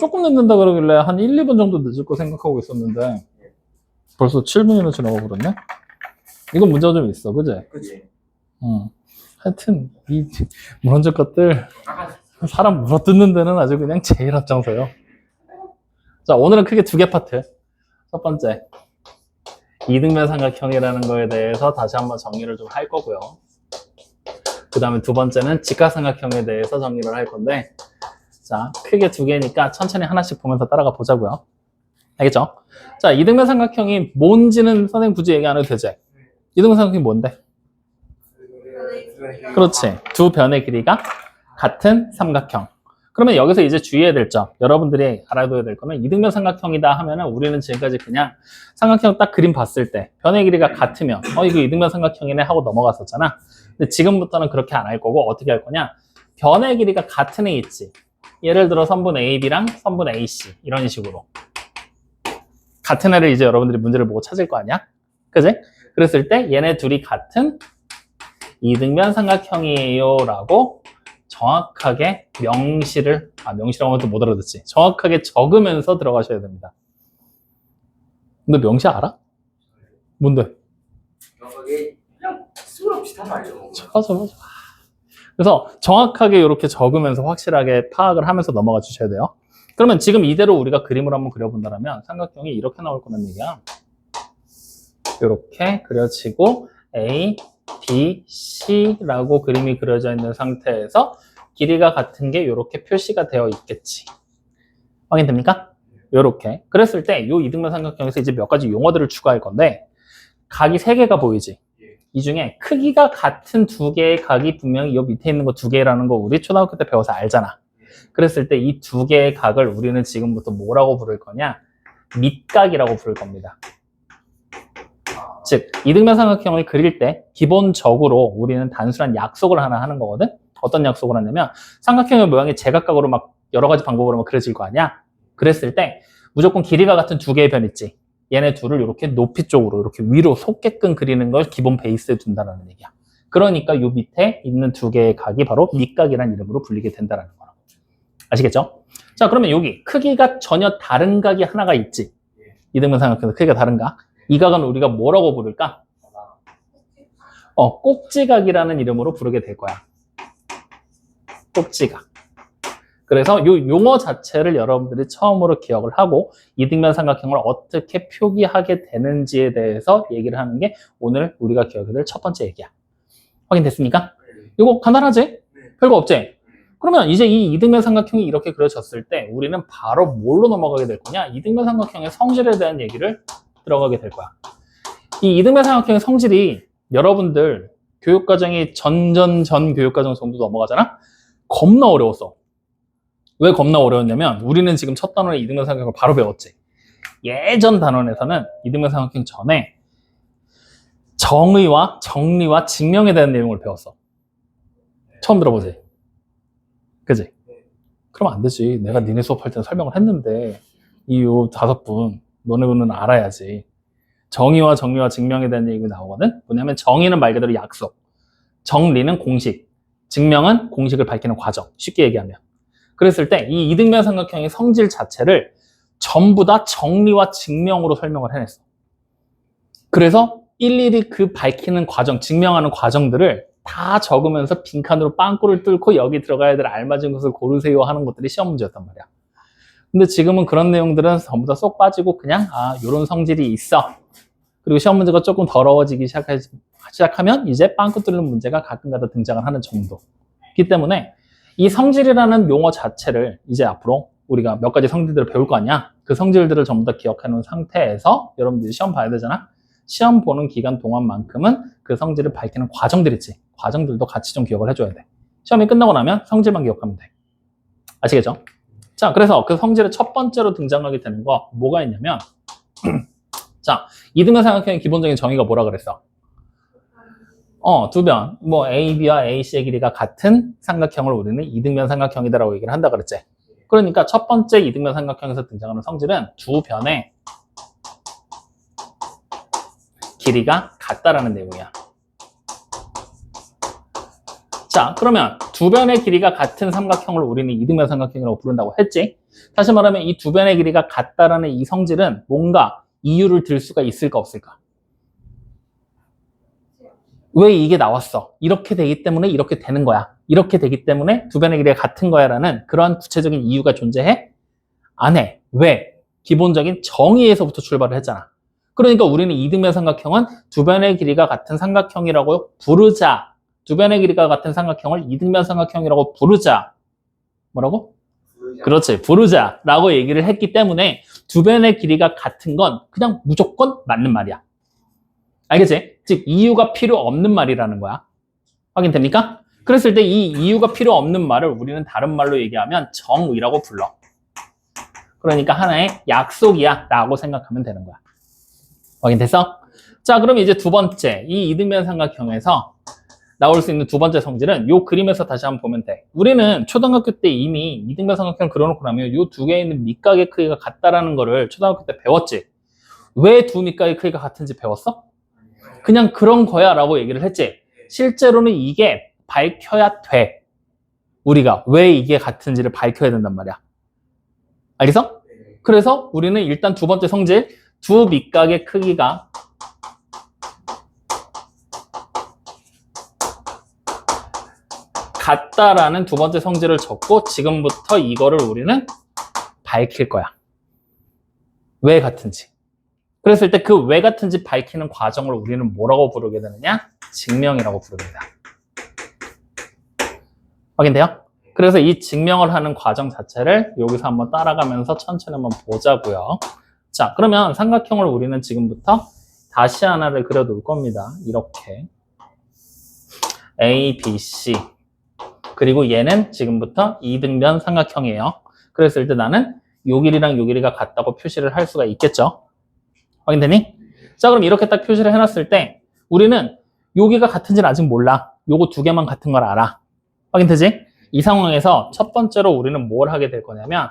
조금 늦는다 그러길래 한 1, 2분 정도 늦을 거 생각하고 있었는데 벌써 7분이나 지나가 버렸네? 이건 문제가 좀 있어, 그지? 그치. 하여튼 이 물원적 것들 사람 물어뜯는 데는 아주 그냥 제일 앞장서요. 자, 오늘은 크게 두 개 파트. 첫 번째, 이등변 삼각형이라는 거에 대해서 다시 한번 정리를 좀 할 거고요. 그 다음에 두 번째는 직각삼각형에 대해서 정리를 할 건데, 자, 크게 두 개니까 천천히 하나씩 보면서 따라가 보자고요. 알겠죠? 자, 이등변 삼각형이 뭔지는 선생님 굳이 얘기 안 해도 되지? 이등변 삼각형이 뭔데? 그렇지. 두 변의 길이가 같은 삼각형. 그러면 여기서 이제 주의해야 될 점, 여러분들이 알아둬야 될 거는 이등변 삼각형이다 하면은 우리는 지금까지 그냥 삼각형 딱 그림 봤을 때 변의 길이가 같으면 이거 이등변 삼각형이네 하고 넘어갔었잖아. 근데 지금부터는 그렇게 안 할 거고 어떻게 할 거냐? 변의 길이가 같은 애 있지. 예를 들어 선분 AB랑 선분 AC 이런 식으로 같은 애를 이제 여러분들이 문제를 보고 찾을 거 아니야? 그지? 그랬을 때 얘네 둘이 같은 이등변 삼각형이에요 라고 정확하게 명시라고 하면 또 못 알아듣지. 정확하게 적으면서 들어가셔야 됩니다. 근데 명시 알아? 뭔데? 명확하게 그냥 수랑 비슷한 말이죠. 맞아. 그래서 정확하게 이렇게 적으면서 확실하게 파악을 하면서 넘어가 주셔야 돼요. 그러면 지금 이대로 우리가 그림을 한번 그려본다면 삼각형이 이렇게 나올 거란 얘기야. 이렇게 그려지고 A, B, C라고 그림이 그려져 있는 상태에서 길이가 같은 게 이렇게 표시가 되어 있겠지. 확인됩니까? 이렇게. 그랬을 때 이 이등변 삼각형에서 이제 몇 가지 용어들을 추가할 건데 각이 세 개가 보이지? 이 중에 크기가 같은 두 개의 각이 분명히 이 밑에 있는 거 두 개라는 거 우리 초등학교 때 배워서 알잖아. 그랬을 때 이 두 개의 각을 우리는 지금부터 뭐라고 부를 거냐? 밑각이라고 부를 겁니다. 즉, 이등변 삼각형을 그릴 때 기본적으로 우리는 단순한 약속을 하나 하는 거거든? 어떤 약속을 하냐면 삼각형의 모양이 제각각으로 막 여러 가지 방법으로 막 그려질 거 아니야? 그랬을 때 무조건 길이가 같은 두 개의 변 있지? 얘네 둘을 이렇게 높이 쪽으로 이렇게 위로 솟게끔 그리는 걸 기본 베이스에 둔다는 얘기야. 그러니까 요 밑에 있는 두 개의 각이 바로 밑각이라는 이름으로 불리게 된다는 거야. 아시겠죠? 자, 그러면 여기 크기가 전혀 다른 각이 하나가 있지? 이등변 삼각형에서 크기가 다른 각. 이 각은 우리가 뭐라고 부를까? 꼭지각이라는 이름으로 부르게 될 거야. 꼭지각. 그래서 이 용어 자체를 여러분들이 처음으로 기억을 하고 이등변 삼각형을 어떻게 표기하게 되는지에 대해서 얘기를 하는 게 오늘 우리가 기억해야 될 첫 번째 얘기야. 확인됐습니까? 이거 간단하지? 별거 없지? 그러면 이제 이 이등변 삼각형이 이렇게 그려졌을 때 우리는 바로 뭘로 넘어가게 될 거냐? 이등변 삼각형의 성질에 대한 얘기를 들어가게 될 거야. 이 이등변 삼각형의 성질이 여러분들 교육과정이 전 교육과정 정도 넘어가잖아? 겁나 어려웠어. 왜 겁나 어려웠냐면 우리는 지금 첫 단원에 이등변 삼각형을 바로 배웠지. 예전 단원에서는 이등변 삼각형 전에 정의와 정리와 증명에 대한 내용을 배웠어. 처음 들어보지? 그지? 그럼 안 되지. 내가 니네 수업할 때는 설명을 했는데 이 5분 너네는 알아야지. 정의와 정리와 증명에 대한 얘기가 나오거든? 뭐냐면 정의는 말 그대로 약속, 정리는 공식, 증명은 공식을 밝히는 과정. 쉽게 얘기하면. 그랬을 때 이 이등변 삼각형의 성질 자체를 전부 다 정리와 증명으로 설명을 해냈어. 그래서 일일이 그 밝히는 과정, 증명하는 과정들을 다 적으면서 빈칸으로 빵꾸를 뚫고 여기 들어가야 될 알맞은 것을 고르세요 하는 것들이 시험 문제였단 말이야. 근데 지금은 그런 내용들은 전부 다 쏙 빠지고 그냥 요런 성질이 있어. 그리고 시험 문제가 조금 더러워지기 시작하면 이제 빵꾸 뚫는 문제가 가끔가다 등장을 하는 정도이기 때문에 이 성질이라는 용어 자체를 이제 앞으로 우리가 몇 가지 성질들을 배울 거 아니야? 그 성질들을 전부 다 기억해 놓은 상태에서 여러분들이 시험 봐야 되잖아? 시험 보는 기간 동안만큼은 그 성질을 밝히는 과정들 있지? 과정들도 같이 좀 기억을 해줘야 돼. 시험이 끝나고 나면 성질만 기억하면 돼. 아시겠죠? 자, 그래서 그 성질의 첫 번째로 등장하게 되는 거 뭐가 있냐면 자, 이등변 삼각형의 기본적인 정의가 뭐라 그랬어? 두 변, AB와 AC의 길이가 같은 삼각형을 우리는 이등변 삼각형이다라고 얘기를 한다 그랬지. 그러니까 첫 번째 이등변 삼각형에서 등장하는 성질은 두 변의 길이가 같다라는 내용이야. 자, 그러면 두 변의 길이가 같은 삼각형을 우리는 이등변 삼각형이라고 부른다고 했지. 다시 말하면 이 두 변의 길이가 같다라는 이 성질은 뭔가 이유를 들 수가 있을까 없을까? 왜 이게 나왔어? 이렇게 되기 때문에 이렇게 되는 거야. 이렇게 되기 때문에 두 변의 길이가 같은 거야 라는 그러한 구체적인 이유가 존재해? 안 해. 왜? 기본적인 정의에서부터 출발을 했잖아. 그러니까 우리는 이등변 삼각형은 두 변의 길이가 같은 삼각형이라고 부르자. 두 변의 길이가 같은 삼각형을 이등변 삼각형이라고 부르자. 뭐라고? 그렇지. 부르자 라고 얘기를 했기 때문에 두 변의 길이가 같은 건 그냥 무조건 맞는 말이야. 알겠지? 즉 이유가 필요 없는 말이라는 거야. 확인됩니까? 그랬을 때 이 이유가 필요 없는 말을 우리는 다른 말로 얘기하면 정의라고 불러. 그러니까 하나의 약속이야 라고 생각하면 되는 거야. 확인됐어? 자, 그럼 이제 두 번째, 이 이등변 삼각형에서 나올 수 있는 두 번째 성질은 이 그림에서 다시 한번 보면 돼. 우리는 초등학교 때 이미 이등변 삼각형 그려놓고 나면 이 두 개에 있는 밑각의 크기가 같다라는 거를 초등학교 때 배웠지. 왜 두 밑각의 크기가 같은지 배웠어? 그냥 그런 거야 라고 얘기를 했지. 실제로는 이게 밝혀야 돼. 우리가 왜 이게 같은지를 밝혀야 된단 말이야. 알겠어? 그래서 우리는 일단 두 번째 성질, 두 밑각의 크기가 같다라는 두 번째 성질을 적고 지금부터 이거를 우리는 밝힐 거야. 왜 같은지. 그랬을 때 그 왜 같은지 밝히는 과정을 우리는 뭐라고 부르게 되느냐? 증명이라고 부릅니다. 확인돼요? 그래서 이 증명을 하는 과정 자체를 여기서 한번 따라가면서 천천히 한번 보자고요. 자, 그러면 삼각형을 우리는 지금부터 다시 하나를 그려놓을 겁니다. 이렇게 A, B, C 그리고 얘는 지금부터 이등변 삼각형이에요. 그랬을 때 나는 요 길이랑 요 길이가 같다고 표시를 할 수가 있겠죠. 확인되니? 자, 그럼 이렇게 딱 표시를 해놨을 때 우리는 여기가 같은지는 아직 몰라. 요거 두 개만 같은 걸 알아. 확인되지? 이 상황에서 첫 번째로 우리는 뭘 하게 될 거냐면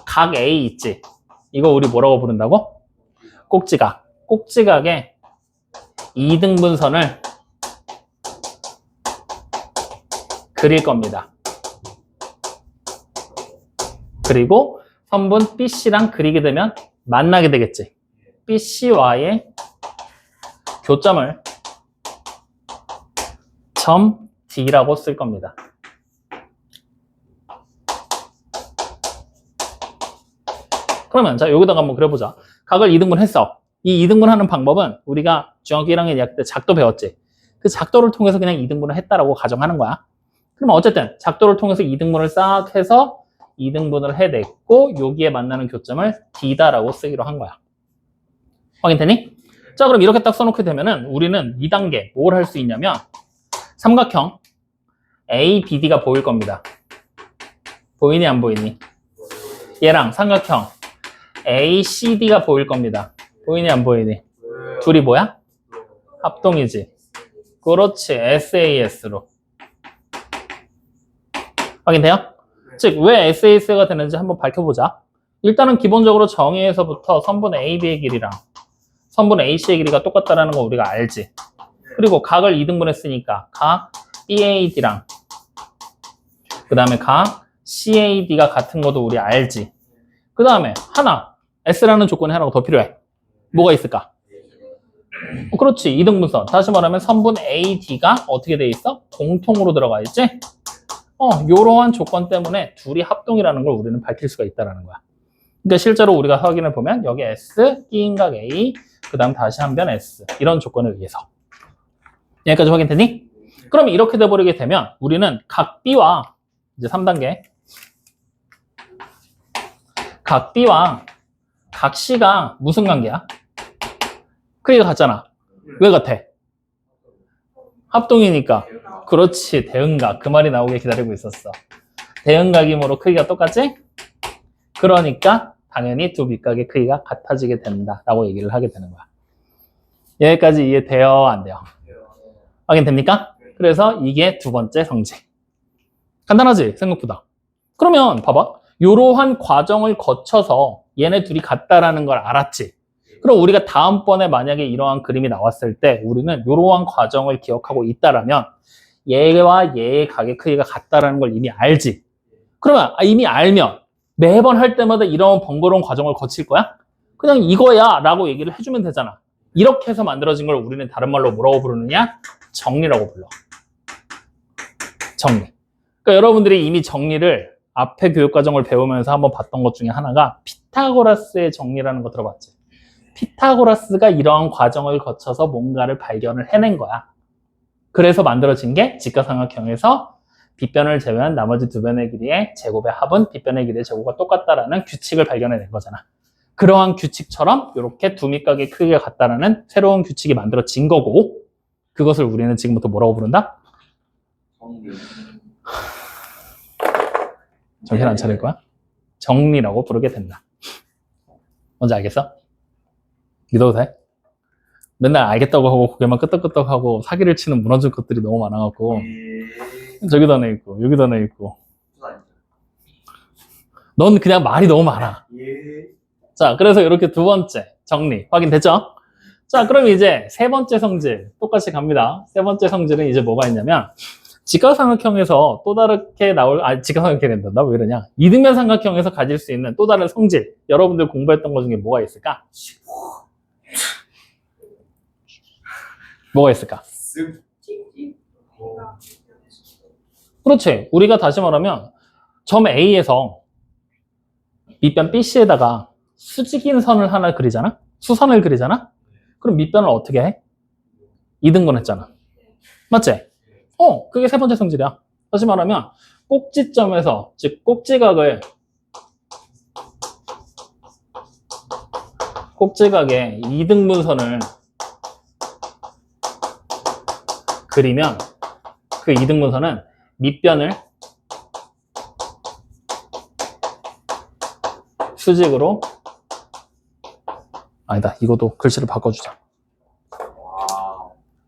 각 A 있지? 이거 우리 뭐라고 부른다고? 꼭지각. 꼭지각에 이등분선을 그릴 겁니다. 그리고 선분 BC랑 그리게 되면 만나게 되겠지. BC와의 교점을 점 D라고 쓸 겁니다. 그러면 자 여기다가 한번 그려보자. 각을 이등분 했어. 이 이등분하는 방법은 우리가 중학교 1학년 2학년 때 작도 배웠지. 그 작도를 통해서 그냥 이등분을 했다라고 가정하는 거야. 그러면 어쨌든 작도를 통해서 이등분을 싹 해서 이등분을 해냈고 여기에 만나는 교점을 D다라고 쓰기로 한 거야. 확인되니? 자, 그럼 이렇게 딱 써놓게 되면은 우리는 2단계 뭘 할 수 있냐면 삼각형 ABD가 보일 겁니다. 보이니 안 보이니? 얘랑 삼각형 ACD가 보일 겁니다. 보이니 안 보이니? 둘이 뭐야? 합동이지. 그렇지. SAS로. 확인돼요? 즉, 왜 SAS가 되는지 한번 밝혀보자. 일단은 기본적으로 정의에서부터 선분 AB의 길이랑 선분 AC의 길이가 똑같다는 거 우리가 알지. 그리고 각을 이등분했으니까 각 BAD랑 그 다음에 각 CAD가 같은 것도 우리 알지. 그 다음에 하나 S라는 조건이 하나가 더 필요해. 뭐가 있을까? 그렇지. 이등분선. 다시 말하면 선분 AD가 어떻게 돼 있어? 공통으로 들어가 있지? 요러한 조건 때문에 둘이 합동이라는 걸 우리는 밝힐 수가 있다는 거야. 그러니까 실제로 우리가 확인을 보면 여기 S, 끼인각 A, 그 다음 다시 한 변 S 이런 조건에 의해서 여기까지 확인되니? 그럼 이렇게 돼버리게 되면 우리는 각 B와 이제 3단계 각 B와 각 C가 무슨 관계야? 크기가 같잖아. 왜 같아? 합동이니까. 그렇지. 대응각. 그 말이 나오길 기다리고 있었어. 대응각이므로 크기가 똑같지? 그러니까 당연히 두 밑각의 크기가 같아지게 된다라고 얘기를 하게 되는 거야. 여기까지 이해돼요? 안 돼요? 확인됩니까? 그래서 이게 두 번째 성질. 간단하지? 생각보다. 그러면 봐봐. 이러한 과정을 거쳐서 얘네 둘이 같다라는 걸 알았지. 그럼 우리가 다음번에 만약에 이러한 그림이 나왔을 때 우리는 이러한 과정을 기억하고 있다라면 얘와 얘의 각의 크기가 같다라는 걸 이미 알지. 그러면 이미 알면 매번 할 때마다 이런 번거로운 과정을 거칠 거야? 그냥 이거야 라고 얘기를 해주면 되잖아. 이렇게 해서 만들어진 걸 우리는 다른 말로 뭐라고 부르느냐? 정리라고 불러. 정리. 그러니까 여러분들이 이미 정리를 앞에 교육과정을 배우면서 한번 봤던 것 중에 하나가 피타고라스의 정리라는 거 들어봤지? 피타고라스가 이러한 과정을 거쳐서 뭔가를 발견을 해낸 거야. 그래서 만들어진 게 직각삼각형에서 빗변을 제외한 나머지 두 변의 길이의 제곱의 합은 빗변의 길이의 제곱과 똑같다라는 규칙을 발견해낸 거잖아. 그러한 규칙처럼 이렇게 두 밑각의 크기가 같다라는 새로운 규칙이 만들어진 거고, 그것을 우리는 지금부터 뭐라고 부른다? 정리. 정신 안 차릴 거야? 정리라고 부르게 된다. 뭔지 알겠어? 믿어도 돼? 맨날 알겠다고 하고 고개만 끄덕끄덕하고 사기를 치는 무너질 것들이 너무 많아갖고 저기도 하나 있고 여기도 하나 있고 넌 그냥 말이 너무 많아. 자, 그래서 이렇게 두 번째 정리 확인됐죠? 자, 그럼 이제 세 번째 성질 똑같이 갑니다. 세 번째 성질은 이제 뭐가 있냐면 직각삼각형에서 또 다르게 직각삼각형이 된다. 왜 이러냐? 이등변 삼각형에서 가질 수 있는 또 다른 성질. 여러분들 공부했던 것 중에 뭐가 있을까? 뭐가 있을까? 그렇지. 우리가 다시 말하면 점 A에서 밑변 BC에다가 수직인 선을 하나 그리잖아? 수선을 그리잖아? 그럼 밑변을 어떻게 해? 이등분 했잖아. 맞지? 그게 세 번째 성질이야. 다시 말하면 꼭지점에서, 즉 꼭지각의 이등분선을 그리면 그 이등분선은 밑변을 수직으로 아니다. 이것도 글씨를 바꿔주자.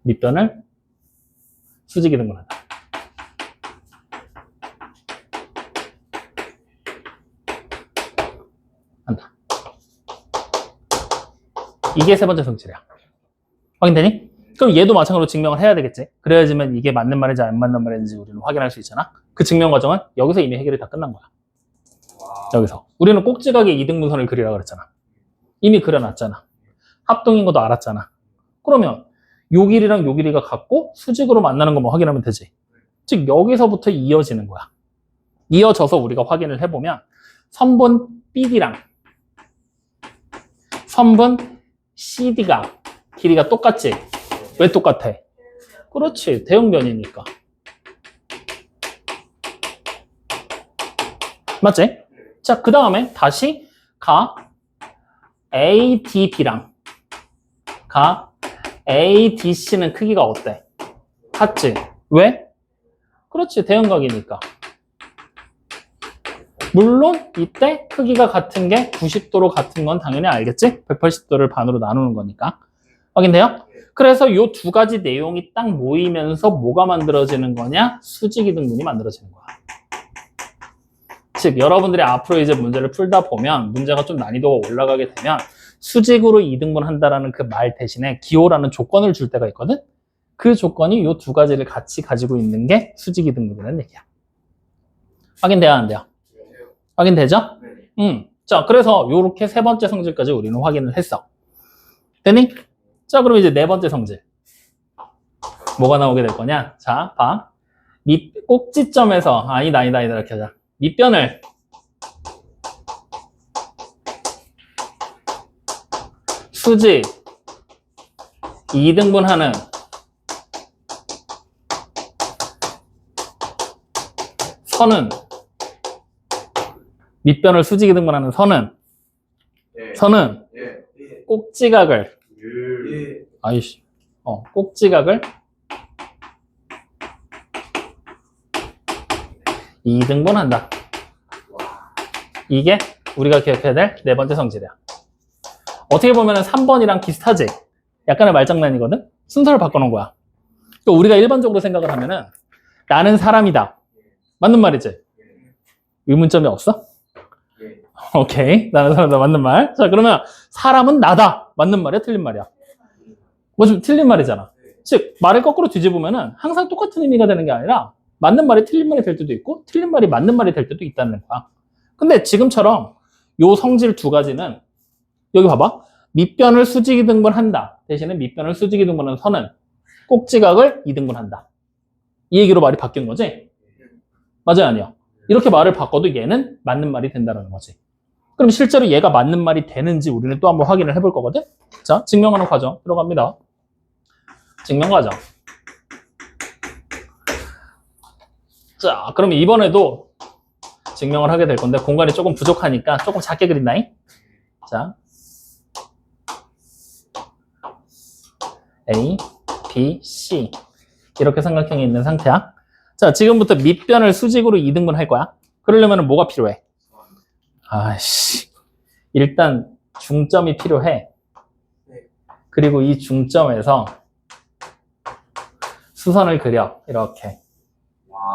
밑변을 수직 이등분한다. 한다. 이게 세 번째 성질이야. 확인되니? 그럼 얘도 마찬가지로 증명을 해야 되겠지. 그래야지만 이게 맞는 말인지 안 맞는 말인지 우리는 확인할 수 있잖아. 그 증명 과정은 여기서 이미 해결이 다 끝난 거야. 여기서 우리는 꼭지각의 이등분선을 그리라 그랬잖아. 이미 그려놨잖아. 합동인 것도 알았잖아. 그러면 요 길이랑 요 길이가 같고 수직으로 만나는 것만 확인하면 되지. 즉 여기서부터 이어지는 거야. 이어져서 우리가 확인을 해보면 선분 BD랑 선분 CD가 길이가 똑같지? 왜 똑같아? 그렇지. 대형변이니까. 맞지? 자, 그 다음에 다시 가 ADB랑 가 ADC는 크기가 어때? 같지? 왜? 그렇지. 대형각이니까. 물론 이때 크기가 같은 게 90도로 같은 건 당연히 알겠지? 180도를 반으로 나누는 거니까. 확인돼요? 그래서 이 두 가지 내용이 딱 모이면서 뭐가 만들어지는 거냐? 수직이등분이 만들어지는 거야. 즉 여러분들이 앞으로 이제 문제를 풀다 보면 문제가 좀 난이도가 올라가게 되면 수직으로 이등분 한다라는 그 말 대신에 기호라는 조건을 줄 때가 있거든? 그 조건이 이 두 가지를 같이 가지고 있는 게 수직 이등분이라는 얘기야. 확인돼야 안 돼요? 확인되죠? 자, 그래서 이렇게 세 번째 성질까지 우리는 확인을 했어. 됐니? 자, 그럼 이제 네 번째 성질. 뭐가 나오게 될 거냐? 자, 봐. 꼭지점에서, 아니다, 이렇게 하자. 밑변을 수직 2등분하는 선은 밑변을 수직 2등분하는 선은 꼭지각을 꼭지각을 2등분한다. 이게 우리가 기억해야 될 네 번째 성질이야. 어떻게 보면 3번이랑 비슷하지? 약간의 말장난이거든? 순서를 바꿔놓은 거야. 그러니까 우리가 일반적으로 생각을 하면은 나는 사람이다. 맞는 말이지? 의문점이 없어? 오케이. 나는 사람이다. 맞는 말. 자, 그러면 사람은 나다. 맞는 말이야? 틀린 말이야? 뭐 좀 틀린 말이잖아. 즉, 말을 거꾸로 뒤집으면은 항상 똑같은 의미가 되는 게 아니라 맞는 말이 틀린 말이 될 때도 있고 틀린 말이 맞는 말이 될 때도 있다는 거야. 근데 지금처럼 요 성질 두 가지는 여기 봐봐. 밑변을 수직 이등분한다. 대신에 밑변을 수직 이등분하는 선은 꼭지각을 이등분한다. 이 얘기로 말이 바뀐 거지? 맞아요, 아니요? 이렇게 말을 바꿔도 얘는 맞는 말이 된다는 거지. 그럼 실제로 얘가 맞는 말이 되는지 우리는 또 한번 확인을 해볼 거거든? 자, 증명하는 과정 들어갑니다. 증명 과정. 자, 그럼 이번에도 증명을 하게 될 건데 공간이 조금 부족하니까 조금 작게 그린다잉. 자, A, B, C 이렇게 삼각형이 있는 상태야. 자, 지금부터 밑변을 수직으로 이등분 할 거야. 그러려면 뭐가 필요해? 아이씨, 일단 중점이 필요해. 그리고 이 중점에서 수선을 그려. 이렇게.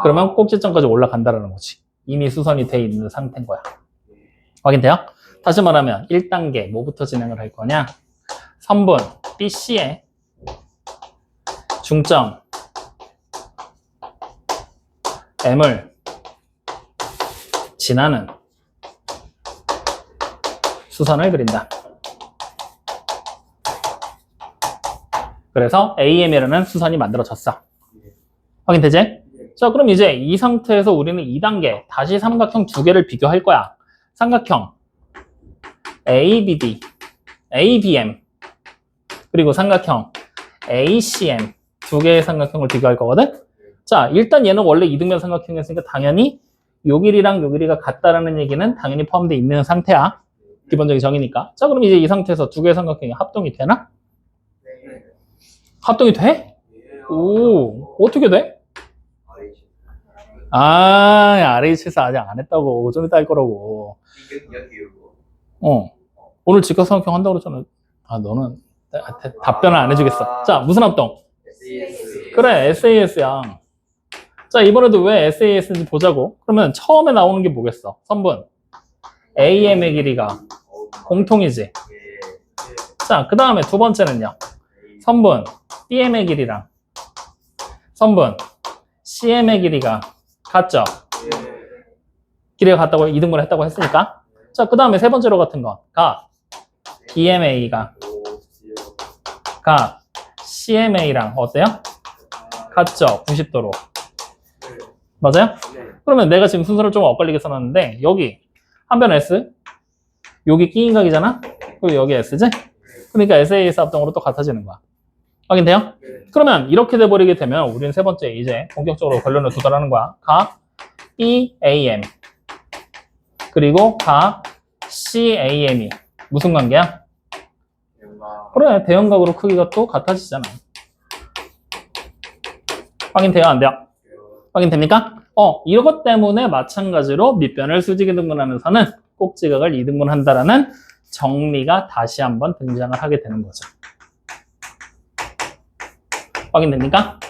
그러면 꼭지점까지 올라간다는 거지. 이미 수선이 돼 있는 상태인 거야. 확인돼요? 다시 말하면 1단계 뭐부터 진행을 할 거냐? 선분 BC의 중점 M을 지나는 수선을 그린다. 그래서 AM이라는 수선이 만들어졌어. 확인되지? 자, 그럼 이제 이 상태에서 우리는 2단계 다시 삼각형 두 개를 비교할 거야. 삼각형 ABD, ABM 그리고 삼각형 ACM 두 개의 삼각형을 비교할 거거든? 자, 일단 얘는 원래 이등변 삼각형이었으니까 당연히 요 길이랑 요 길이가 같다라는 얘기는 당연히 포함되어 있는 상태야. 기본적인 정의니까. 자, 그럼 이제 이 상태에서 두 개의 삼각형이 합동이 되나? 합동이 돼? 오, 어떻게 돼? RH에서 아직 안 했다고. 좀 이따 할 거라고. 오늘 직각삼각형 한다고 그랬잖아. 너는 답변을 안 해주겠어. 자, 무슨 합동? 그래, SAS야. 자, 이번에도 왜 SAS인지 보자고. 그러면 처음에 나오는 게 뭐겠어? 선분 AM의 길이가 공통이지. 자, 그 다음에 두 번째는요. 선분 BM의 길이랑 선분 CM의 길이가 같죠? 길이가 같다고 이등분을 했다고 했으니까. 자, 그 다음에 세 번째로 같은 건 각 BMA가 각 CMA랑 어때요? 같죠? 90도로. 맞아요? 그러면 내가 지금 순서를 좀 엇갈리게 써놨는데 여기 한변 S 여기 끼인 각이잖아? 그리고 여기 S지? 그러니까 SAS 합동으로 또 같아지는 거야. 확인돼요? 그러면 이렇게 돼버리게 되면 우리는 세 번째 이제 본격적으로 결론을 도달하는 거야. 각 BAM 그리고 각 CAM이 무슨 관계야? 그래, 대형각으로 크기가 또 같아지잖아. 확인돼요? 안 돼요? 확인됩니까? 이것 때문에 마찬가지로 밑변을 수직에 등분하는 선은 꼭지각을 이등분한다라는 정리가 다시 한번 등장을 하게 되는 거죠. 확인됩니까?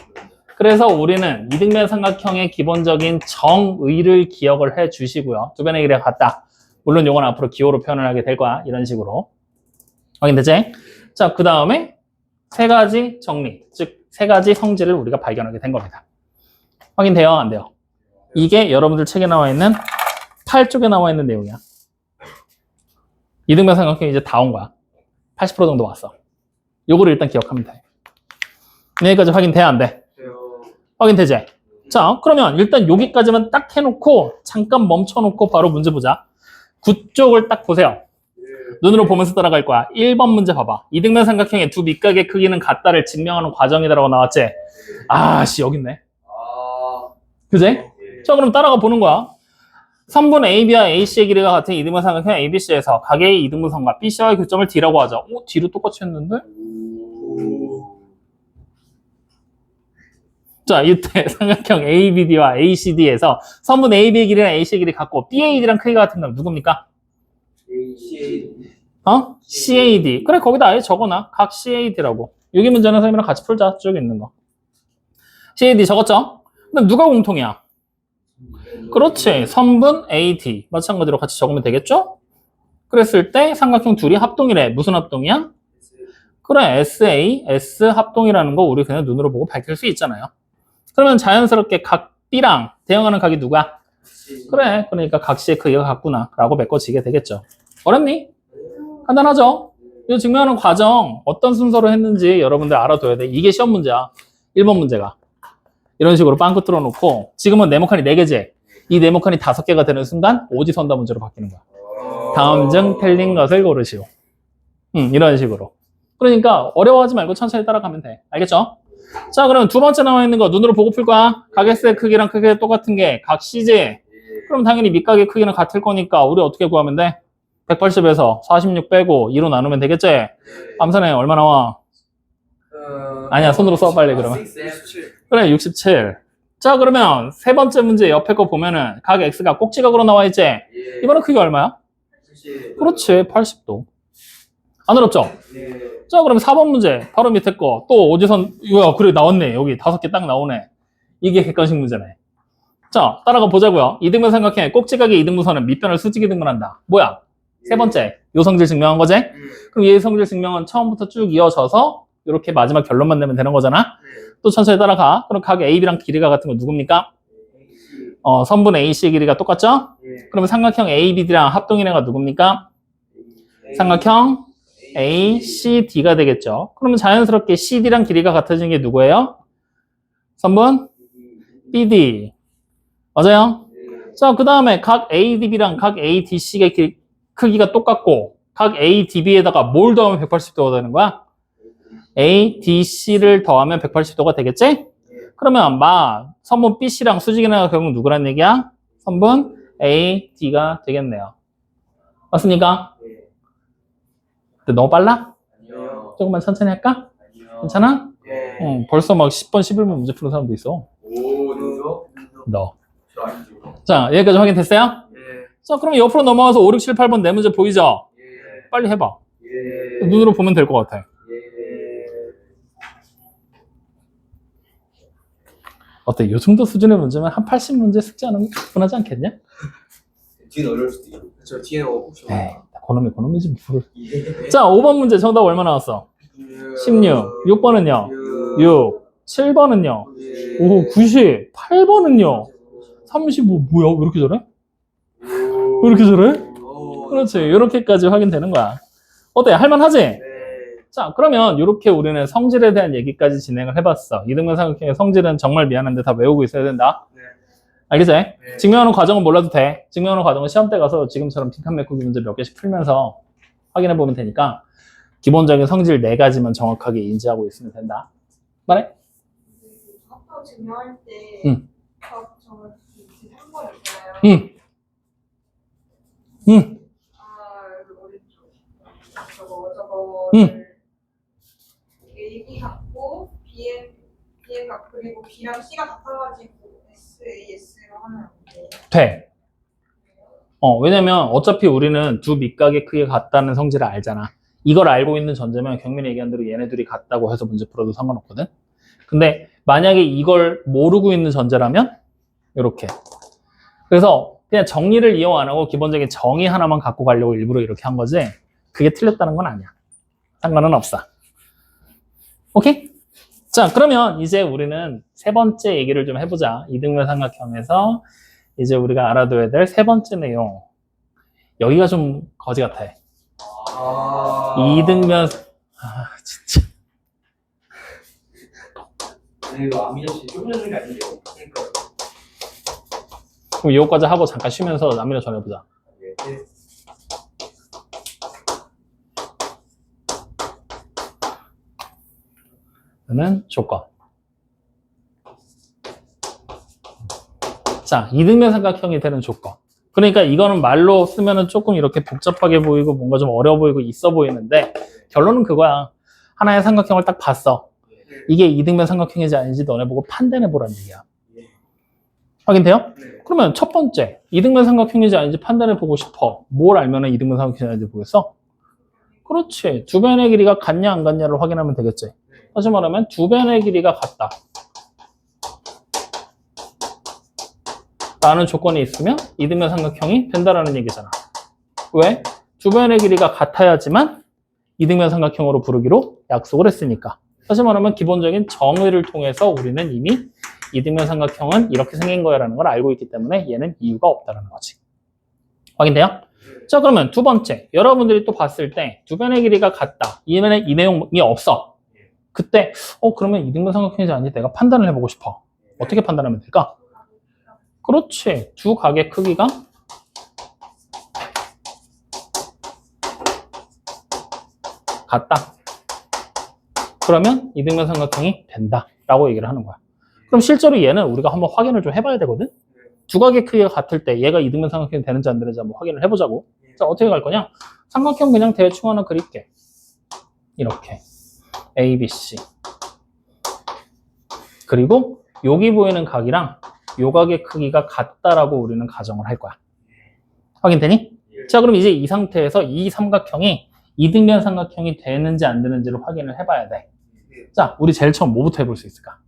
그래서 우리는 이등변 삼각형의 기본적인 정의를 기억을 해 주시고요. 두 변의 길이가 같다. 물론 이건 앞으로 기호로 표현을 하게 될 거야. 이런 식으로. 확인되지? 자, 그 다음에 세 가지 정리, 즉 세 가지 성질을 우리가 발견하게 된 겁니다. 확인돼요? 안 돼요? 이게 여러분들 책에 나와 있는 8쪽에 나와 있는 내용이야. 이등변 삼각형이 이제 다 온 거야. 80% 정도 왔어. 요거를 일단 기억하면 돼. 여기까지 확인돼야 안 돼? 확인되지? 자, 그러면 일단 여기까지만 딱 해놓고 잠깐 멈춰놓고 바로 문제 보자. 9쪽을 딱 보세요. 눈으로 보면서 따라갈 거야. 1번 문제 봐봐. 이등변 삼각형의 두 밑각의 크기는 같다를 증명하는 과정이다라고 나왔지? 아씨, 여기 있네. 그지? 자, 그럼 따라가 보는 거야. 선분 AB와 AC의 길이가 같은 이등변 삼각형 ABC에서 각의 이등분선과 BC와의 교점을 D라고 하죠. D로 똑같이 했는데? 자, 이때 삼각형 ABD와 ACD에서 선분 AB의 길이랑 AC의 길이 같고 BAD랑 크기가 같은 건 누굽니까? CAD. 그래, 거기다 아예 적어놔. 각 CAD라고. 여기 문제는 선생님이랑 같이 풀자. 쭉 있는 거. CAD 적었죠? 그럼 누가 공통이야? 그렇지. 선분 AD. 마찬가지로 같이 적으면 되겠죠? 그랬을 때 삼각형 둘이 합동이래. 무슨 합동이야? 그래, SA, S 합동이라는 거 우리 그냥 눈으로 보고 밝힐 수 있잖아요. 그러면 자연스럽게 각 B랑 대응하는 각이 누구야? 그래, 그러니까 각 C의 크기가 같구나 라고 메꿔지게 되겠죠. 어렵니? 간단하죠? 이거 증명하는 과정 어떤 순서로 했는지 여러분들 알아둬야 돼. 이게 시험 문제야. 1번 문제가. 이런 식으로 빵꾸 뚫어놓고 지금은 네모칸이 4개지. 이 네모칸이 5개가 되는 순간 오지선다 문제로 바뀌는 거야. 다음 중 틀린 것을 고르시오. 이런 식으로. 그러니까 어려워하지 말고 천천히 따라가면 돼. 알겠죠? 자, 그럼 두 번째 나와 있는 거 눈으로 보고 풀 거야. 각 X의 크기랑 크기가 똑같은 게 각 C지. 그럼 당연히 밑각의 크기는 같을 거니까 우리 어떻게 구하면 돼? 180에서 46 빼고 2로 나누면 되겠지? 암산해 얼마 나와? 아니야, 손으로 써 빨리 그러면. 그래, 67. 자, 그러면 세 번째 문제 옆에 거 보면은 각 X가 꼭지각으로 나와 있지? 이번엔 크기가 얼마야? 그렇지, 80도. 안 어렵죠? 자, 그럼 4번 문제 바로 밑에 거 또 오지선. 이거 그래 나왔네. 여기 5개 딱 나오네. 이게 객관식 문제네. 자, 따라가 보자고요. 이등변 삼각형의 꼭지각의 이등분선은 밑변을 수직이 등분한다. 뭐야? 세 번째, 요 성질 증명한 거지? 그럼 얘 성질 증명은 처음부터 쭉 이어져서 이렇게 마지막 결론만 내면 되는 거잖아? 또 천천히 따라가. 그럼 각 AB랑 길이가 같은 거 누굽니까? 선분 AC의 길이가 똑같죠? 그러면 삼각형 ABD랑 합동인해가 누굽니까? 삼각형 ACD가 되겠죠. 그러면 자연스럽게 CD랑 길이가 같아지는 게 누구예요? 선분 BD. 맞아요? 자, 그 다음에 각 ADB랑 각 ADC의 크기가 똑같고 각 ADB에다가 뭘 더하면 180도가 되는 거야? ADC를 더하면 180도가 되겠지? 그러면 선분 BC랑 수직인해가 결국 누구란 얘기야? 선분 AD가 되겠네요. 맞습니까? 근데 너무 빨라? 아니요. 조금만 천천히 할까? 아니요. 괜찮아? 네. 벌써 막 10번, 11번 문제 푸는 사람도 있어. 오, 누구요? 너. 저 아니죠. 자, 여기까지 확인됐어요? 예. 자, 그럼 옆으로 넘어와서 5, 6, 7, 8번 네 문제 보이죠? 예. 빨리 해봐. 예. 눈으로 보면 될 것 같아. 예. 어때? 요 정도 수준의 문제면 한 80문제 숙제 안 하면 충분하지 않겠냐? 뒤는 어려울 수도 있고. 그렇죠. 뒤에는 혹시 에이, 고놈이지 뭘. 예. 자, 5번 문제 정답 얼마 나왔어? 16. 6번은요? 6. 7번은요? 오, 90. 8번은요? 35. 뭐야? 왜 이렇게 잘해? 왜 이렇게 잘해? 그렇지. 이렇게까지 확인되는 거야. 어때? 할만하지? 네. 자, 그러면 이렇게 우리는 성질에 대한 얘기까지 진행을 해봤어. 이등변 삼각형의 성질은 정말 미안한데 다 외우고 있어야 된다. 네. 알겠지? 네. 증명하는 과정은 몰라도 돼. 증명하는 과정은 시험 때 가서 지금처럼 빈칸 메꾸기 문제 몇 개씩 풀면서 확인해 보면 되니까 기본적인 성질 4가지만 정확하게 인지하고 있으면 된다. 말해? 합법 증명할 때 응. 저거 한번 있어요. 응. 응. 오른쪽 저거를 응. AB 같고 BM 같고 그리고 B랑 C가 같아가지고 SAS로 하면 안 돼요. 돼. 왜냐면 어차피 우리는 두 밑각의 크기가 같다는 성질을 알잖아. 이걸 알고 있는 전제면 경민이 얘기한 대로 얘네 둘이 같다고 해서 문제 풀어도 상관없거든. 근데 만약에 이걸 모르고 있는 전제라면 이렇게. 그래서 그냥 정리를 이용 안 하고 기본적인 정의 하나만 갖고 가려고 일부러 이렇게 한 거지. 그게 틀렸다는 건 아니야. 상관은 없어. 오케이? 자, 그러면 이제 우리는 세 번째 얘기를 좀 해보자. 이등변 삼각형에서 이제 우리가 알아둬야 될 세 번째 내용. 여기가 좀 거지 같아. 이등변, 진짜. 이거 안민정 씨 조금 전에 아닌데요. 그러니까. 그럼 이거까지 하고 잠깐 쉬면서 남미랑 전해보자. 예. 는 조건. 자, 이등변 삼각형이 되는 조건. 그러니까 이거는 말로 쓰면은 조금 이렇게 복잡하게 보이고 뭔가 좀 어려워 보이고 있어 보이는데 결론은 그거야. 하나의 삼각형을 딱 봤어. 이게 이등변 삼각형인지 아닌지 너네 보고 판단해 보라는 얘기야. 확인돼요? 네. 그러면 첫 번째, 이등변 삼각형인지 아닌지 판단해 보고 싶어. 뭘 알면은 이등변 삼각형인지 아닌지 보겠어? 그렇지. 두 변의 길이가 같냐 안 같냐를 확인하면 되겠지. 다시 말하면 두 변의 길이가 같다 라는 조건이 있으면 이등변 삼각형이 된다라는 얘기잖아. 왜? 두 변의 길이가 같아야지만 이등변 삼각형으로 부르기로 약속을 했으니까. 다시 말하면 기본적인 정의를 통해서 우리는 이미 이등변 삼각형은 이렇게 생긴 거야라는 걸 알고 있기 때문에 얘는 이유가 없다라는 거지. 확인돼요? 자, 그러면 두 번째. 여러분들이 또 봤을 때 두 변의 길이가 같다. 이 내용이 없어. 그때 그러면 이등변 삼각형이지 아닌지 내가 판단을 해보고 싶어. 어떻게 판단하면 될까? 그렇지. 두 각의 크기가 같다. 그러면 이등변 삼각형이 된다라고 얘기를 하는 거야. 그럼 실제로 얘는 우리가 한번 확인을 좀 해봐야 되거든? 두 각의 크기가 같을 때 얘가 이등변 삼각형이 되는지 안 되는지 한번 확인을 해보자고. 자, 어떻게 갈 거냐? 삼각형 그냥 대충 하나 그릴게. 이렇게. A, B, C. 그리고 여기 보이는 각이랑 요 각의 크기가 같다라고 우리는 가정을 할 거야. 확인되니? 자, 그럼 이제 이 상태에서 이 삼각형이 이등변 삼각형이 되는지 안 되는지를 확인을 해봐야 돼. 자, 우리 제일 처음 뭐부터 해볼 수 있을까?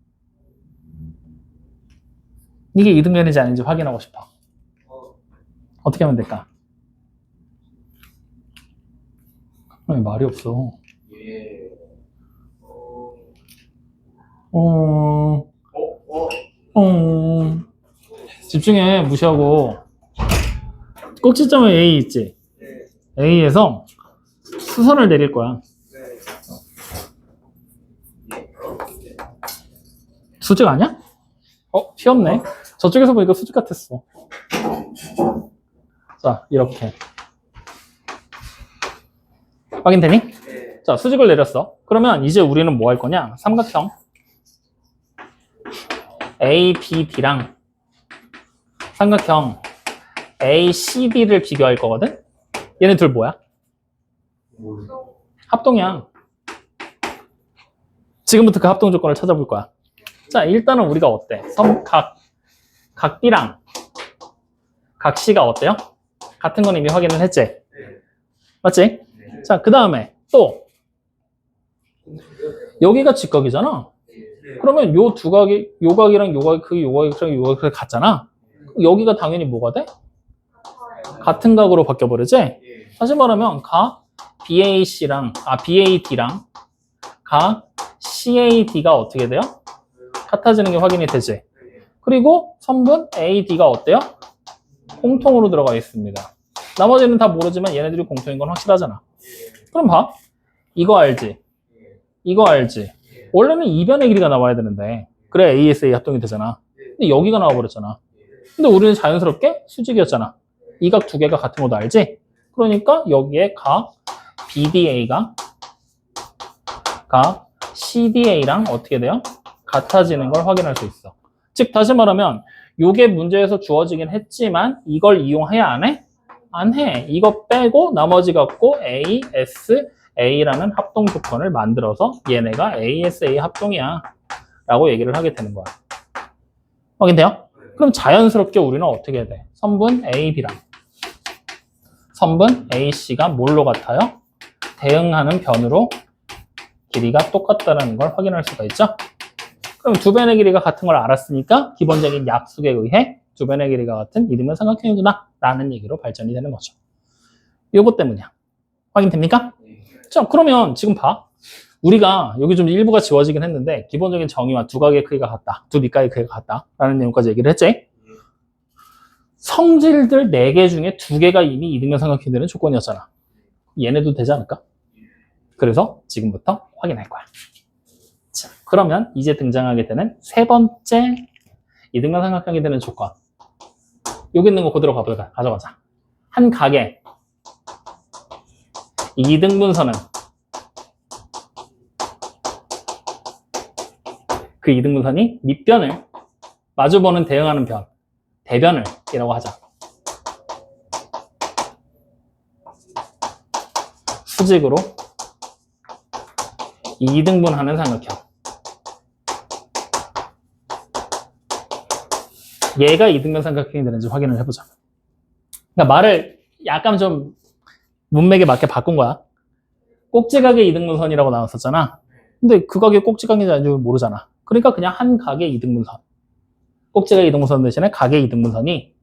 이게 이등변인지 아닌지 확인하고 싶어. 어떻게 하면 될까? 아니, 말이 없어. 예. 집중해, 무시하고. 꼭지점에 A 있지? A에서 수선을 내릴 거야. 수직 아니야? 피 없네. 저쪽에서 보니까 수직 같았어. 자, 이렇게. 확인되니? 자, 수직을 내렸어. 그러면 이제 우리는 뭐 할 거냐? 삼각형 ABD랑 삼각형 ACD를 비교할 거거든? 얘네 둘 뭐야? 합동이야. 지금부터 그 합동 조건을 찾아볼 거야. 자, 일단은 우리가 어때? 각 B랑 각 C가 어때요? 같은 건 이미 확인을 했지? 맞지? 자, 그 다음에 또 여기가 직각이잖아. 그러면 요 두 각이, 요 각이랑 요 각의 크기, 요 각의 크기, 요 각의 크기 같잖아. 여기가 당연히 뭐가 돼? 같은 각으로 바뀌어버리지? 다시 말하면 각 BAD랑 각 CAD가 어떻게 돼요? 같아지는 게 확인이 되지. 그리고 선분 AD가 어때요? 공통으로 들어가 있습니다. 나머지는 다 모르지만 얘네들이 공통인 건 확실하잖아. 그럼 봐. 이거 알지? 이거 알지? 원래는 이변의 길이가 나와야 되는데 그래 ASA 합동이 되잖아. 근데 여기가 나와버렸잖아. 근데 우리는 자연스럽게 수직이었잖아. 이 각 두 개가 같은 것도 알지? 그러니까 여기에 각 BDA가 각 CDA랑 어떻게 돼요? 같아지는 걸 확인할 수 있어. 즉 다시 말하면 요게 문제에서 주어지긴 했지만 이걸 이용해야 안 해? 안 해. 이거 빼고 나머지 갖고 ASA라는 합동 조건을 만들어서 얘네가 ASA 합동이야 라고 얘기를 하게 되는 거야. 확인돼요? 그럼 자연스럽게 우리는 어떻게 해야 돼? 선분 AB랑 선분 AC가 뭘로 같아요? 대응하는 변으로 길이가 똑같다는 걸 확인할 수가 있죠? 그럼 두 변의 길이가 같은 걸 알았으니까 기본적인 약속에 의해 두 변의 길이가 같은 이등변 삼각형이구나 라는 얘기로 발전이 되는 거죠. 요것 때문이야. 확인됩니까? 자, 그러면 지금 봐. 우리가 여기 좀 일부가 지워지긴 했는데 기본적인 정의와 두 각의 크기가 같다. 두 밑각의 크기가 같다. 라는 내용까지 얘기를 했지. 성질들 4개 중에 2개가 이미 이등변 삼각형이 되는 조건이었잖아. 얘네도 되지 않을까? 그래서 지금부터 확인할 거야. 자, 그러면 이제 등장하게 되는 세 번째 이등변 삼각형이 되는 조건. 여기 있는 거 그대로 가져가자. 한 각의 이등분선은 그 이등분선이 밑변을 마주보는 대응하는 변, 대변을 이라고 하자. 수직으로 이등분하는 삼각형. 얘가 이등변 삼각형이 되는지 확인을 해보자. 그러니까 말을 약간 좀 문맥에 맞게 바꾼 거야. 꼭지각의 이등분선이라고 나왔었잖아. 근데 그 각이 꼭지각인지 아닌지 모르잖아. 그러니까 그냥 한 각의 이등분선. 꼭지각의 이등분선 대신에 각의 이등분선이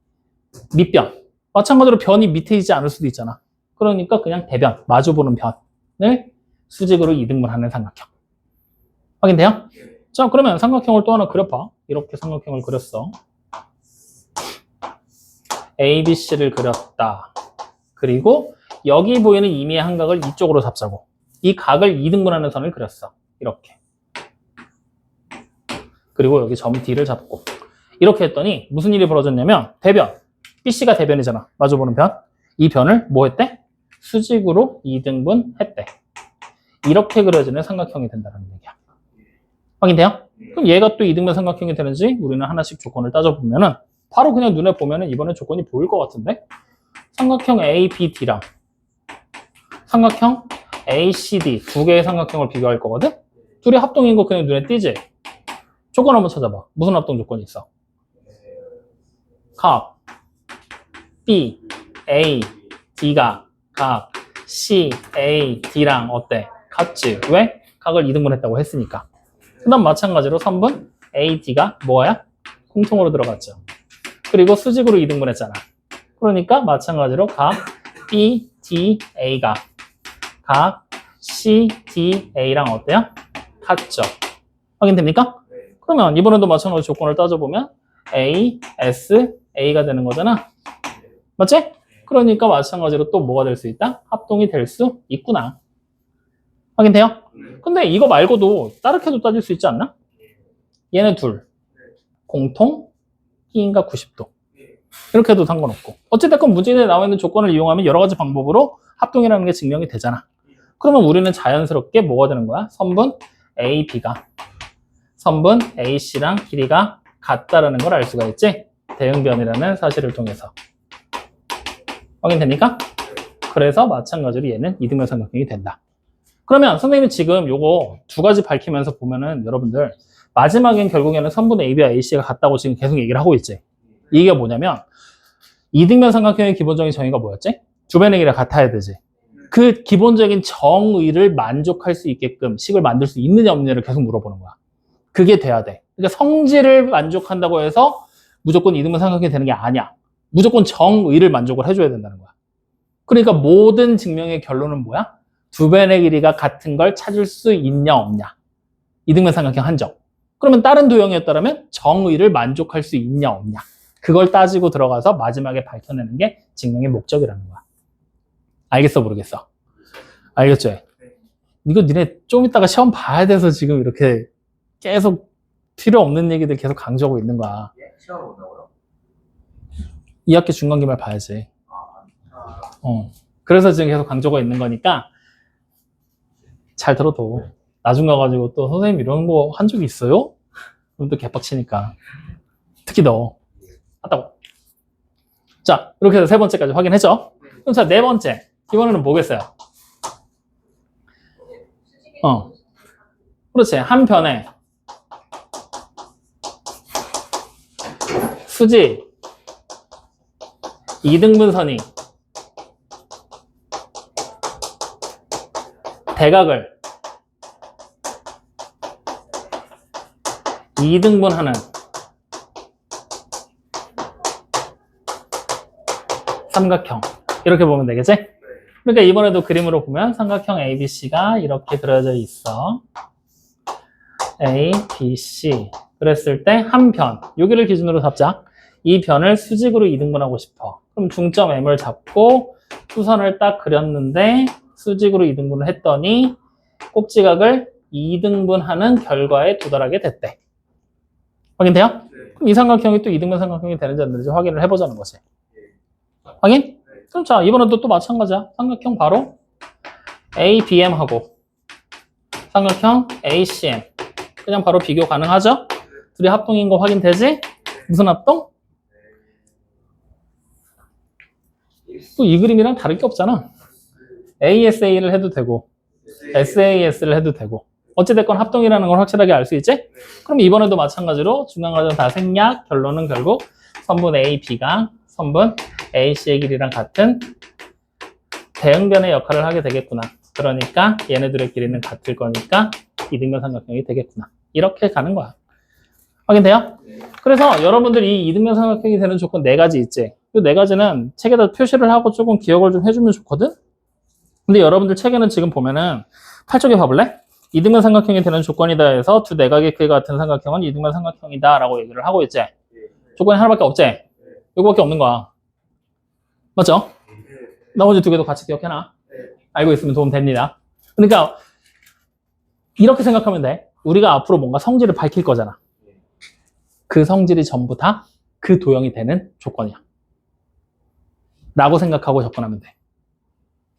밑변. 마찬가지로 변이 밑에 있지 않을 수도 있잖아. 그러니까 그냥 대변, 마주보는 변을 수직으로 이등분하는 삼각형. 확인돼요? 자, 그러면 삼각형을 또 하나 그려봐. 이렇게 삼각형을 그렸어. ABC를 그렸다. 그리고 여기 보이는 임의의 한 각을 이쪽으로 잡자고. 이 각을 2등분하는 선을 그렸어. 이렇게. 그리고 여기 점 D를 잡고. 이렇게 했더니 무슨 일이 벌어졌냐면 대변. BC가 대변이잖아. 마주보는 변. 이 변을 뭐 했대? 수직으로 2등분 했대. 이렇게 그려지는 삼각형이 된다는 얘기야. 확인돼요? 그럼 얘가 또 2등분 삼각형이 되는지 우리는 하나씩 조건을 따져보면은 바로 그냥 눈에 보면은 이번에 조건이 보일 것 같은데? 삼각형 ABD랑 삼각형 ACD 두 개의 삼각형을 비교할 거거든? 둘이 합동인 거 그냥 눈에 띄지? 조건 한번 찾아봐. 무슨 합동 조건이 있어? 각 B, A, D가 각 C, A, D랑 어때? 같지? 왜? 각을 2등분 했다고 했으니까. 그 다음 마찬가지로 선분 A, D가 뭐야? 공통으로 들어갔죠. 그리고 수직으로 2등분 했잖아. 그러니까 마찬가지로 각 B, D, A가 각 C, D, A랑 어때요? 같죠. 확인됩니까? 그러면 이번에도 마찬가지로 조건을 따져보면 A, S, A가 되는 거잖아. 맞지? 그러니까 마찬가지로 또 뭐가 될 수 있다? 합동이 될 수 있구나. 확인돼요? 근데 이거 말고도 다르게도 따질 수 있지 않나? 얘네 둘 공통 P인가 90도 이렇게 해도 상관없고 어찌됐건 문제에 나와 있는 조건을 이용하면 여러 가지 방법으로 합동이라는 게 증명이 되잖아. 그러면 우리는 자연스럽게 뭐가 되는 거야? 선분 AB가 선분 AC랑 길이가 같다라는 걸 알 수가 있지? 대응변이라는 사실을 통해서. 확인됩니까? 그래서 마찬가지로 얘는 2등변 삼각형이 된다. 그러면 선생님이 지금 요거 두 가지 밝히면서 보면은 여러분들 마지막엔 결국에는 선분 AB와 AC가 같다고 지금 계속 얘기를 하고 있지. 이게 뭐냐면 2등변 삼각형의 기본적인 정의가 뭐였지? 두 변의 길이가 같아야 되지. 그 기본적인 정의를 만족할 수 있게끔 식을 만들 수 있느냐 없느냐를 계속 물어보는 거야. 그게 돼야 돼. 그러니까 성질을 만족한다고 해서 무조건 2등변 삼각형이 되는 게 아니야. 무조건 정의를 만족을 해줘야 된다는 거야. 그러니까 모든 증명의 결론은 뭐야? 두 변의 길이가 같은 걸 찾을 수 있냐 없냐. 2등변 삼각형 한정. 그러면 다른 도형이었다면 정의를 만족할 수 있냐 없냐. 그걸 따지고 들어가서 마지막에 밝혀내는 게 증명의 목적이라는 거야. 알겠어 모르겠어? 알겠죠? 이거 니네 좀 이따가 시험 봐야 돼서 지금 이렇게 계속 필요 없는 얘기들 계속 강조하고 있는 거야. 시험 온다고요? 2학기 중간기말 봐야지. 그래서 지금 계속 강조가 있는 거니까 잘 들어도 나중 가가지고 또 선생님 이런 거 한 적이 있어요? 그럼 또 개빡치니까. 특히 너. 맞다고. 자, 이렇게 해서 세 번째까지 확인했죠? 그럼 자, 네 번째. 이번에는 뭐겠어요? 그렇지. 한 편에 수직 2등분선이 대각을 2등분하는 삼각형. 이렇게 보면 되겠지? 그러니까 이번에도 그림으로 보면 삼각형 ABC가 이렇게 그려져 있어. A, B, C. 그랬을 때 한 변. 여기를 기준으로 잡자. 이 변을 수직으로 2등분하고 싶어. 그럼 중점 M을 잡고 수선을 딱 그렸는데 수직으로 2등분을 했더니 꼭지각을 2등분하는 결과에 도달하게 됐대. 확인돼요? 그럼 이 삼각형이 또 2등분 삼각형이 되는지 안 되는지 확인을 해보자는 거지. 확인? 그럼 자, 이번에도 또 마찬가지야. 삼각형 바로 ABM하고 삼각형 ACM. 그냥 바로 비교 가능하죠? 둘이 합동인 거 확인되지? 무슨 합동? 또 이 그림이랑 다를 게 없잖아. ASA를 해도 되고 SAS를 해도 되고 어찌됐건 합동이라는 걸 확실하게 알 수 있지? 그럼 이번에도 마찬가지로 중간과정 다 생략, 결론은 결국 선분 AB가 선분 AC의 길이랑 같은 대응변의 역할을 하게 되겠구나. 그러니까 얘네들의 길이는 같을 거니까 2등변 삼각형이 되겠구나. 이렇게 가는 거야. 확인돼요? 그래서 여러분들 이 2등변 삼각형이 되는 조건 4가지 있지? 이 4가지는 책에다 표시를 하고 조금 기억을 좀 해주면 좋거든? 근데 여러분들 책에는 지금 보면은 8쪽에 봐볼래? 이등변 삼각형이 되는 조건이다 해서 두 내각의 크기가 같은 삼각형은 이등변 삼각형이다 라고 얘기를 하고 있지. 조건이 하나밖에 없지. 이거밖에 없는 거야. 맞죠? 나머지 두 개도 같이 기억해놔. 알고 있으면 도움 됩니다. 그러니까 이렇게 생각하면 돼. 우리가 앞으로 뭔가 성질을 밝힐 거잖아. 그 성질이 전부 다 그 도형이 되는 조건이야. 라고 생각하고 접근하면 돼.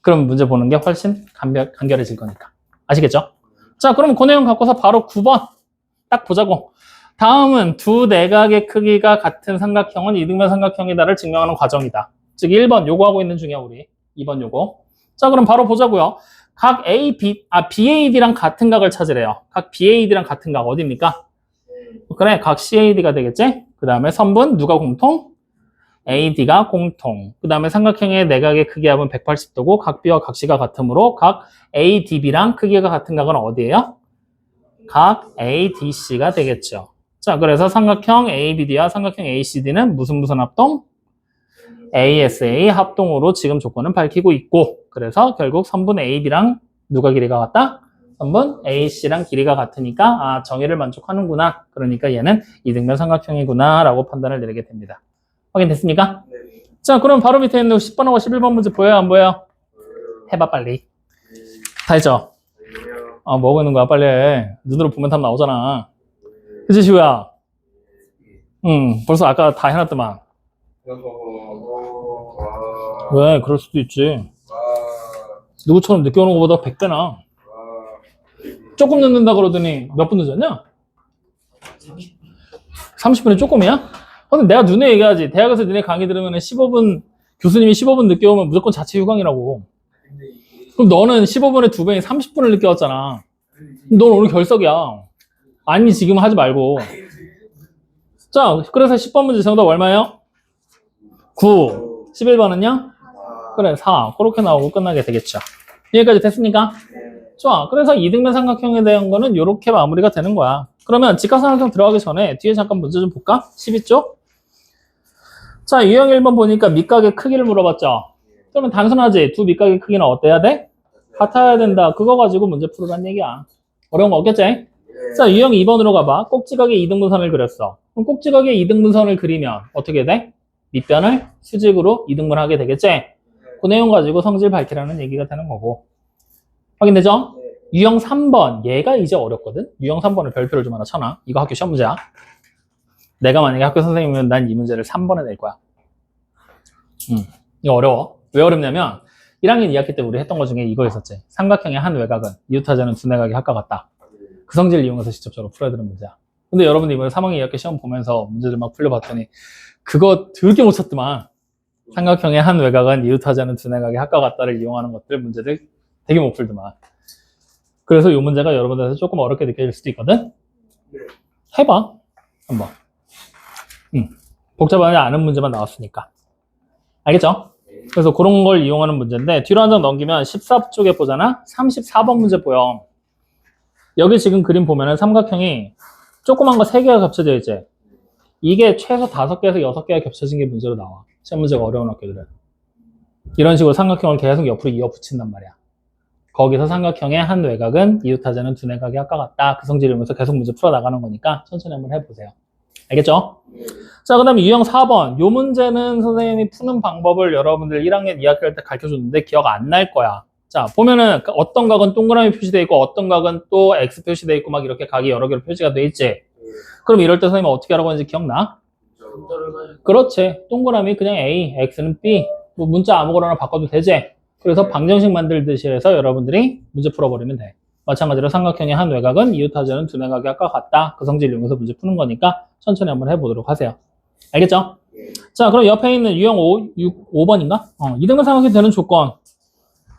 그럼 문제 보는 게 훨씬 간결해질 거니까. 아시겠죠? 자, 그럼 그 내용 갖고서 바로 9번 딱 보자고. 다음은 두 내각의 크기가 같은 삼각형은 이등변 삼각형이다를 증명하는 과정이다. 즉 1번 요거 하고 있는 중이야 우리. 2번 요거. 자, 그럼 바로 보자고요. 각 BAD랑 같은 각을 찾으래요. 각 BAD랑 같은 각 어디입니까? 그래, 각 CAD가 되겠지? 그 다음에 선분 누가 공통? AD가 공통. 그 다음에 삼각형의 내각의 크기 합은 180도고 각 B와 각 C가 같으므로 각 ADB랑 크기가 같은 각은 어디예요? 각 ADC가 되겠죠. 자, 그래서 삼각형 ABD와 삼각형 ACD는 무슨 합동? ASA 합동으로 지금 조건은 밝히고 있고, 그래서 결국 선분 AB랑 누가 길이가 같다? 선분 AC랑 길이가 같으니까 아, 정의를 만족하는구나. 그러니까 얘는 이등변 삼각형이구나 라고 판단을 내리게 됩니다. 확인됐습니까? 네. 자, 그럼 바로 밑에 있는 10번하고 11번 문제 보여요? 안 보여요? 해봐 빨리. 다 했죠? 아, 뭐 하고 있는 거야? 빨리 해. 눈으로 보면 답 나오잖아. 그치 시우야? 벌써 아까 다 해놨더만. 왜? 그럴 수도 있지. 누구처럼 늦게 오는 것보다 100배나. 조금 늦는다 그러더니 몇 분 늦었냐? 30분이 조금이야? 근데 내가 눈에 얘기하지. 대학에서 너네 강의 들으면 15분, 교수님이 15분 늦게 오면 무조건 자체 휴강이라고. 그럼 너는 15분에 2배인 30분을 늦게 왔잖아. 넌 오늘 결석이야. 아니, 지금 하지 말고. 자, 그래서 10번 문제 정답 얼마예요? 9. 11번은요? 그래, 4. 그렇게 나오고 끝나게 되겠죠. 여기까지 됐습니까? 좋아. 그래서 이등변 삼각형에 대한 거는 이렇게 마무리가 되는 거야. 그러면 직각삼각형 들어가기 전에 뒤에 잠깐 문제 좀 볼까? 12쪽. 자, 유형 1번 보니까 밑각의 크기를 물어봤죠. 그러면 단순하지. 두 밑각의 크기는 어때야 돼? 같아야 된다. 그거 가지고 문제 풀으란 얘기야. 어려운 거 없겠지? 자, 유형 2번으로 가봐. 꼭지각의 이등분선을 그렸어. 그럼 꼭지각의 이등분선을 그리면 어떻게 돼? 밑변을 수직으로 이등분하게 되겠지? 그 내용 가지고 성질 밝히라는 얘기가 되는 거고. 확인되죠? 유형 3번. 얘가 이제 어렵거든? 유형 3번을 별표를 좀 하나 쳐놔. 이거 학교 시험 문제야. 내가 만약에 학교 선생님이면 난 이 문제를 3번에 낼 거야. 이거 어려워. 왜 어렵냐면 1학년 2학기 때 우리 했던 거 중에 이거 있었지. 삼각형의 한 외곽은 이웃하자는 두 내각이 합과 같다. 그 성질을 이용해서 직접적으로 풀어야 되는 문제야. 근데 여러분들 이번에 3학년 2학기 시험 보면서 문제들 막 풀려봤더니 그거 더럽게 못 쳤더만. 삼각형의 한 외곽은 이웃하자는 두 내각이 합과 같다를 이용하는 것들 문제들 되게 못 풀더만. 그래서 이 문제가 여러분들한테 조금 어렵게 느껴질 수도 있거든? 해봐. 한번. 복잡하지 않은 문제만 나왔으니까. 알겠죠? 그래서 그런 걸 이용하는 문제인데 뒤로 한 장 넘기면 14쪽에 보잖아? 34번 문제 보여. 여기 지금 그림 보면은 삼각형이 조그만 거 3개가 겹쳐져 있지? 이게 최소 5개에서 6개가 겹쳐진 게 문제로 나와. 시험 문제가 어려운 학교들은. 이런 식으로 삼각형을 계속 옆으로 이어 붙인단 말이야. 거기서 삼각형의 한 외곽은 이웃하자는 두 내각이 합과 같다. 그 성질을 이용해서 계속 문제 풀어나가는 거니까 천천히 한번 해보세요. 알겠죠? 자, 그 다음에 유형 4번. 요 문제는 선생님이 푸는 방법을 여러분들 1학년 2학기 할 때 가르쳐줬는데 기억 안 날 거야. 자, 보면은 어떤 각은 동그라미 표시되어 있고 어떤 각은 또 X 표시되어 있고 막 이렇게 각이 여러 개로 표시가 돼 있지. 그럼 이럴 때 선생님이 어떻게 하라고 하는지 기억나? 그렇지. 동그라미 그냥 A, X는 B. 뭐 문자 아무거나 바꿔도 되지. 그래서 방정식 만들듯이 해서 여러분들이 문제 풀어버리면 돼. 마찬가지로 삼각형의 한 외곽은 이웃하자는 두 내각이 합과 같다. 그 성질을 이용해서 문제 푸는 거니까 천천히 한번 해보도록 하세요. 알겠죠? 자, 그럼 옆에 있는 유형 5번인가? 이등변 삼각형이 되는 조건.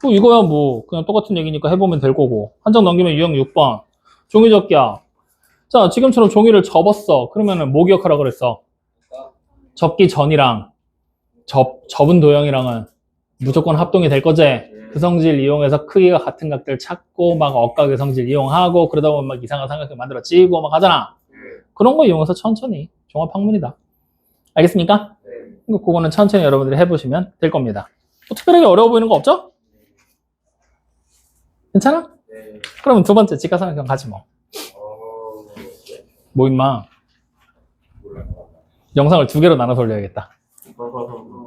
뭐 이거야 뭐 그냥 똑같은 얘기니까 해보면 될 거고. 한 장 넘기면 유형 6번. 종이 접기야. 자, 지금처럼 종이를 접었어. 그러면은 뭐 기억하라 그랬어? 접기 전이랑 접은 도형이랑은 무조건 합동이 될 거지? 그 성질 이용해서 크기가 같은 각들 찾고 막 억각의 성질 이용하고 그러다 보면 막 이상한 삼각형 만들어 찌고 막 하잖아. 그런 거 이용해서 천천히 종합학문이다. 알겠습니까? 그러니까 그거는 천천히 여러분들이 해보시면 될 겁니다. 뭐 특별하게 어려워 보이는 거 없죠? 괜찮아? 네. 그러면 두 번째 직가상각형 가지 뭐. 뭐 임마. 몰라요. 영상을 두 개로 나눠서 올려야겠다. 어.